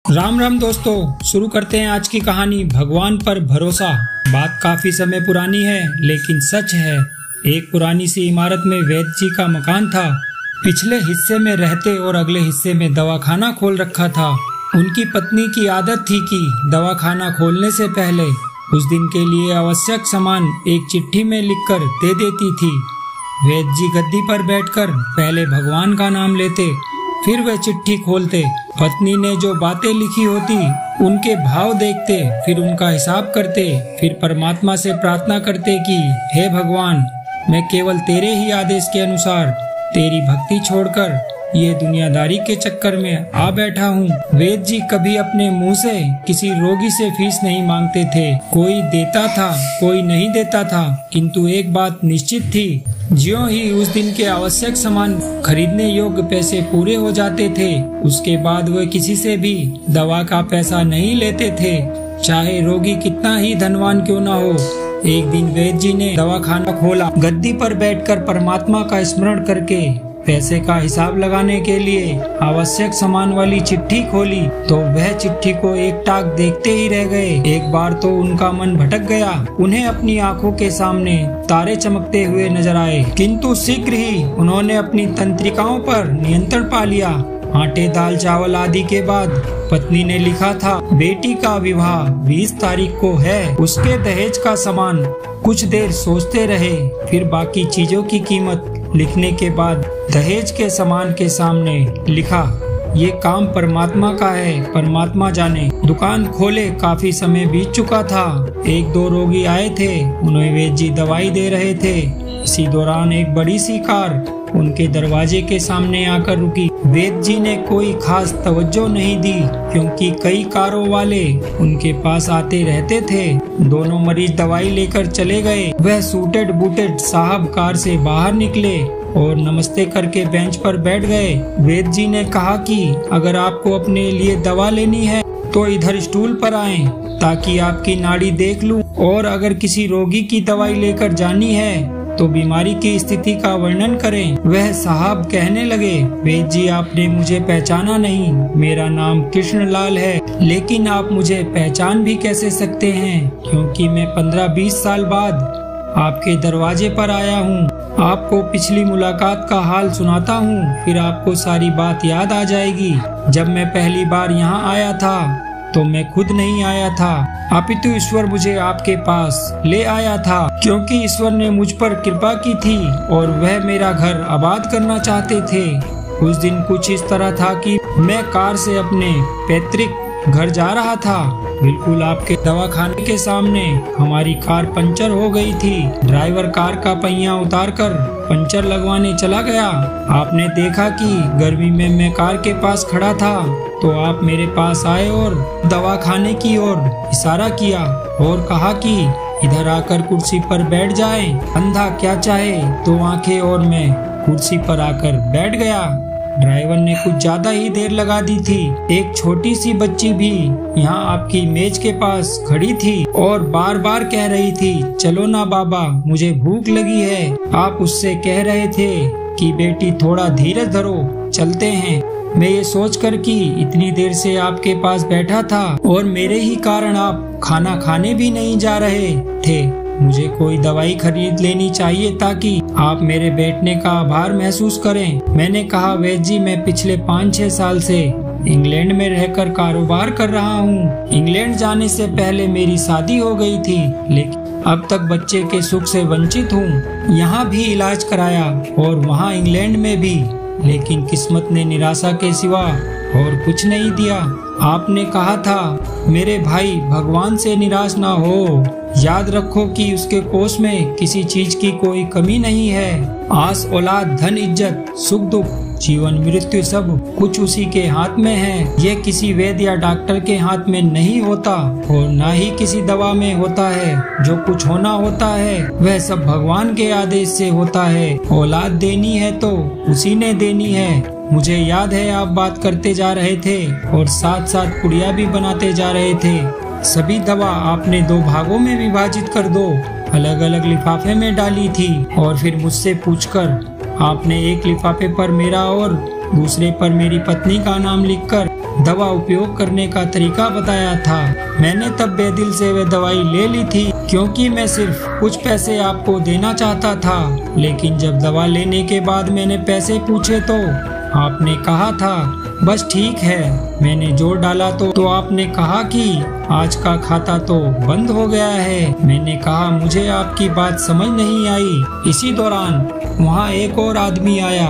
राम राम दोस्तों, शुरू करते हैं आज की कहानी भगवान पर भरोसा। बात काफी समय पुरानी है लेकिन सच है। एक पुरानी सी इमारत में वैद्य जी का मकान था। पिछले हिस्से में रहते और अगले हिस्से में दवाखाना खोल रखा था। उनकी पत्नी की आदत थी कि दवाखाना खोलने से पहले उस दिन के लिए आवश्यक सामान एक चिट्ठी में लिखकर दे देती थी। वैद्य जी गद्दी पर बैठकर पहले भगवान का नाम लेते, फिर वह चिट्ठी खोलते। पत्नी ने जो बातें लिखी होती उनके भाव देखते, फिर उनका हिसाब करते, फिर परमात्मा से प्रार्थना करते कि हे भगवान, मैं केवल तेरे ही आदेश के अनुसार तेरी भक्ति छोड़कर ये दुनियादारी के चक्कर में आ बैठा हूँ। वैद्य जी कभी अपने मुंह से किसी रोगी से फीस नहीं मांगते थे। कोई देता था, कोई नहीं देता था, किंतु एक बात निश्चित थी, ज्यों ही उस दिन के आवश्यक सामान खरीदने योग्य पैसे पूरे हो जाते थे, उसके बाद वे किसी से भी दवा का पैसा नहीं लेते थे, चाहे रोगी कितना ही धनवान क्यों ना हो। एक दिन वैद्य जी ने दवाखाना खोला। गद्दी पर बैठकर परमात्मा का स्मरण करके पैसे का हिसाब लगाने के लिए आवश्यक सामान वाली चिट्ठी खोली तो वह चिट्ठी को एक टाक देखते ही रह गए। एक बार तो उनका मन भटक गया। उन्हें अपनी आंखों के सामने तारे चमकते हुए नजर आए, किंतु शीघ्र ही उन्होंने अपनी तंत्रिकाओं पर नियंत्रण पा लिया। आटे दाल चावल आदि के बाद पत्नी ने लिखा था, बेटी का विवाह 20 तारीख को है। उसके दहेज का सामान। कुछ देर सोचते रहे, फिर बाकी चीजों की कीमत लिखने के बाद दहेज के सामान के सामने लिखा, ये काम परमात्मा का है, परमात्मा जाने। दुकान खोले काफी समय बीत चुका था। एक दो रोगी आए थे, उन्हें वैद्य जी दवाई दे रहे थे। इसी दौरान एक बड़ी सी कार उनके दरवाजे के सामने आकर रुकी। वैद्य जी ने कोई खास तवज्जो नहीं दी, क्योंकि कई कारों वाले उनके पास आते रहते थे। दोनों मरीज दवाई लेकर चले गए। वह सूटेड बूटेड साहब कार से बाहर निकले और नमस्ते करके बेंच पर बैठ गए। वैद्य जी ने कहा कि अगर आपको अपने लिए दवा लेनी है तो इधर स्टूल पर आएं, ताकि आपकी नाड़ी देख लूं, और अगर किसी रोगी की दवाई लेकर जानी है तो बीमारी की स्थिति का वर्णन करें। वह साहब कहने लगे, वैद्य जी, आपने मुझे पहचाना नहीं। मेरा नाम कृष्णलाल है, लेकिन आप मुझे पहचान भी कैसे सकते हैं, क्योंकि मैं 15-20 साल बाद आपके दरवाजे पर आया हूँ। आपको पिछली मुलाकात का हाल सुनाता हूँ, फिर आपको सारी बात याद आ जाएगी। जब मैं पहली बार यहाँ आया था तो मैं खुद नहीं आया था, अपितु ईश्वर मुझे आपके पास ले आया था, क्योंकि ईश्वर ने मुझ पर कृपा की थी और वह मेरा घर आबाद करना चाहते थे। उस दिन कुछ इस तरह था कि मैं कार से अपने पैतृक घर जा रहा था। बिल्कुल आपके दवाखाने के सामने हमारी कार पंचर हो गई थी। ड्राइवर कार का पहिया उतारकर पंचर लगवाने चला गया। आपने देखा कि गर्मी में मैं कार के पास खड़ा था, तो आप मेरे पास आए और दवाखाने की ओर इशारा किया और कहा कि इधर आकर कुर्सी पर बैठ जाएं। अंधा क्या चाहे तो आंखें, और मैं कुर्सी पर आकर बैठ गया। ड्राइवर ने कुछ ज्यादा ही देर लगा दी थी। एक छोटी सी बच्ची भी यहाँ आपकी मेज के पास खड़ी थी और बार बार कह रही थी, चलो ना बाबा, मुझे भूख लगी है। आप उससे कह रहे थे कि बेटी थोड़ा धीरज धरो, चलते हैं। मैं ये सोचकर कि इतनी देर से आपके पास बैठा था और मेरे ही कारण आप खाना खाने भी नहीं जा रहे थे, मुझे कोई दवाई खरीद लेनी चाहिए ताकि आप मेरे बैठने का आभार महसूस करें। मैंने कहा, वैद्य जी, मैं पिछले 5-6 साल से इंग्लैंड में रहकर कारोबार कर रहा हूँ। इंग्लैंड जाने से पहले मेरी शादी हो गई थी, लेकिन अब तक बच्चे के सुख से वंचित हूँ। यहाँ भी इलाज कराया और वहाँ इंग्लैंड में भी, लेकिन किस्मत ने निराशा के सिवा और कुछ नहीं दिया। आपने कहा था, मेरे भाई, भगवान से निराश ना हो। याद रखो कि उसके कोष में किसी चीज की कोई कमी नहीं है। आस, औलाद, धन, इज्जत, सुख दुख, जीवन मृत्यु सब कुछ उसी के हाथ में है। यह किसी वैद्य या डॉक्टर के हाथ में नहीं होता और ना ही किसी दवा में होता है। जो कुछ होना होता है वह सब भगवान के आदेश से होता है। औलाद देनी है तो उसी ने देनी है। मुझे याद है आप बात करते जा रहे थे और साथ साथ पुड़िया भी बनाते जा रहे थे। सभी दवा आपने 2 भागों में विभाजित कर 2 अलग अलग लिफाफे में डाली थी और फिर मुझसे पूछकर आपने एक लिफाफे पर मेरा और दूसरे पर मेरी पत्नी का नाम लिखकर दवा उपयोग करने का तरीका बताया था। मैंने तब बेदिल से वह दवाई ले ली थी, क्योंकि मैं सिर्फ कुछ पैसे आपको देना चाहता था। लेकिन जब दवा लेने के बाद मैंने पैसे पूछे तो आपने कहा था बस ठीक है। मैंने जोर डाला तो आपने कहा कि आज का खाता तो बंद हो गया है। मैंने कहा मुझे आपकी बात समझ नहीं आई। इसी दौरान वहाँ एक और आदमी आया।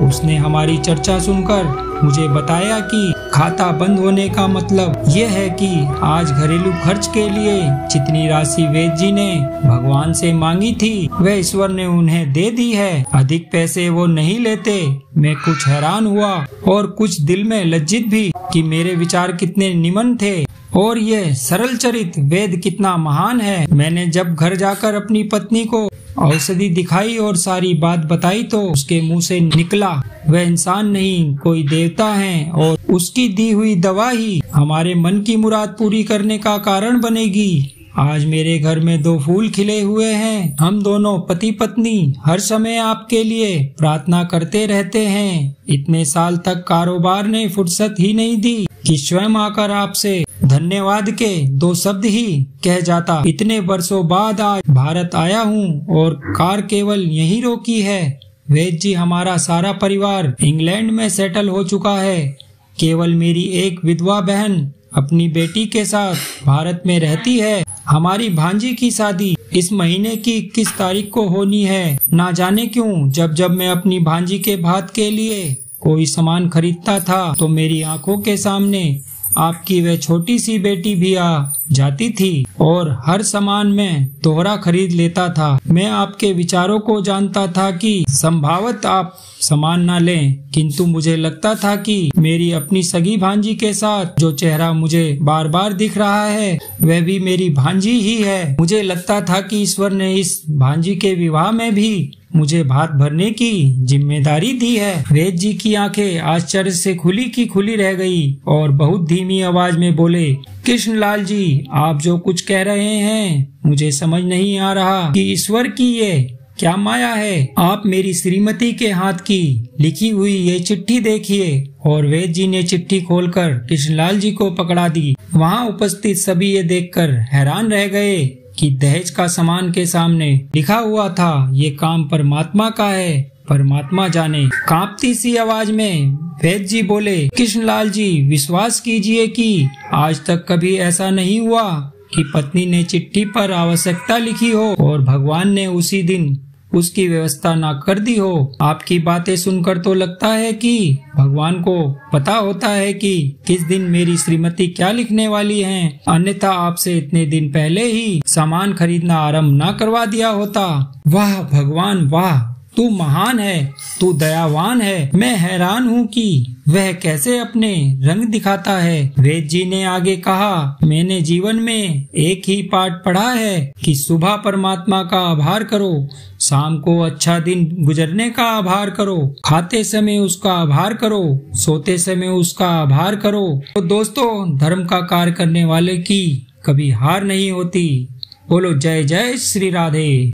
उसने हमारी चर्चा सुनकर मुझे बताया कि खाता बंद होने का मतलब यह है कि आज घरेलू खर्च के लिए जितनी राशि वेद जी ने भगवान से मांगी थी वह ईश्वर ने उन्हें दे दी है। अधिक पैसे वो नहीं लेते। मैं कुछ हैरान हुआ और कुछ दिल में लज्जित भी कि मेरे विचार कितने निमन थे और ये सरल चरित वेद कितना महान है। मैंने जब घर जाकर अपनी पत्नी को औषधि दिखाई और सारी बात बताई तो उसके मुंह से निकला वह इंसान नहीं कोई देवता है और उसकी दी हुई दवा ही हमारे मन की मुराद पूरी करने का कारण बनेगी। आज मेरे घर में 2 फूल खिले हुए हैं। हम दोनों पति पत्नी हर समय आपके लिए प्रार्थना करते रहते हैं। इतने साल तक कारोबार ने फुर्सत ही नहीं दी कि स्वयं आकर आपसे धन्यवाद के 2 शब्द ही कह जाता। इतने वर्षों बाद आज भारत आया हूँ और कार केवल यहीं रोकी है। वेद जी हमारा सारा परिवार इंग्लैंड में सेटल हो चुका है। केवल मेरी एक विधवा बहन अपनी बेटी के साथ भारत में रहती है। हमारी भांजी की शादी इस महीने की 21 तारीख को होनी है। ना जाने क्यों जब मैं अपनी भांजी के भात के लिए कोई सामान खरीदता था तो मेरी आंखों के सामने आपकी वह छोटी सी बेटी भी आ जाती थी और हर सामान में दोहरा खरीद लेता था। मैं आपके विचारों को जानता था कि संभवत आप सामान ना लें, किंतु मुझे लगता था कि मेरी अपनी सगी भांजी के साथ जो चेहरा मुझे बार बार दिख रहा है वह भी मेरी भांजी ही है। मुझे लगता था कि ईश्वर ने इस भांजी के विवाह में भी मुझे भात भरने की जिम्मेदारी दी है। वेद जी की आंखें आश्चर्य से खुली की खुली रह गई और बहुत धीमी आवाज में बोले, कृष्णलाल जी, आप जो कुछ कह रहे हैं मुझे समझ नहीं आ रहा कि ईश्वर की ये क्या माया है। आप मेरी श्रीमती के हाथ की लिखी हुई ये चिट्ठी देखिए। और वेद जी ने चिट्ठी खोलकर कृष्णलाल जी को पकड़ा दी। वहाँ उपस्थित सभी ये देखकर हैरान रह गए कि दहेज का सामान के सामने लिखा हुआ था ये काम परमात्मा का है, परमात्मा जाने। कांपती सी आवाज में वेद जी बोले, कृष्णलाल जी, विश्वास कीजिए कि आज तक कभी ऐसा नहीं हुआ कि पत्नी ने चिट्ठी पर आवश्यकता लिखी हो और भगवान ने उसी दिन उसकी व्यवस्था ना कर दी हो। आपकी बातें सुनकर तो लगता है कि भगवान को पता होता है कि किस दिन मेरी श्रीमती क्या लिखने वाली हैं, अन्यथा आपसे इतने दिन पहले ही सामान खरीदना आरंभ ना करवा दिया होता। वाह भगवान वाह, तू महान है, तू दयावान है। मैं हैरान हूँ कि वह कैसे अपने रंग दिखाता है। वेद जी ने आगे कहा, मैंने जीवन में एक ही पाठ पढ़ा है कि सुबह परमात्मा का आभार करो, शाम को अच्छा दिन गुजरने का आभार करो, खाते समय उसका आभार करो, सोते समय उसका आभार करो। तो दोस्तों, धर्म का कार्य करने वाले की कभी हार नहीं होती। बोलो जय जय श्री राधे।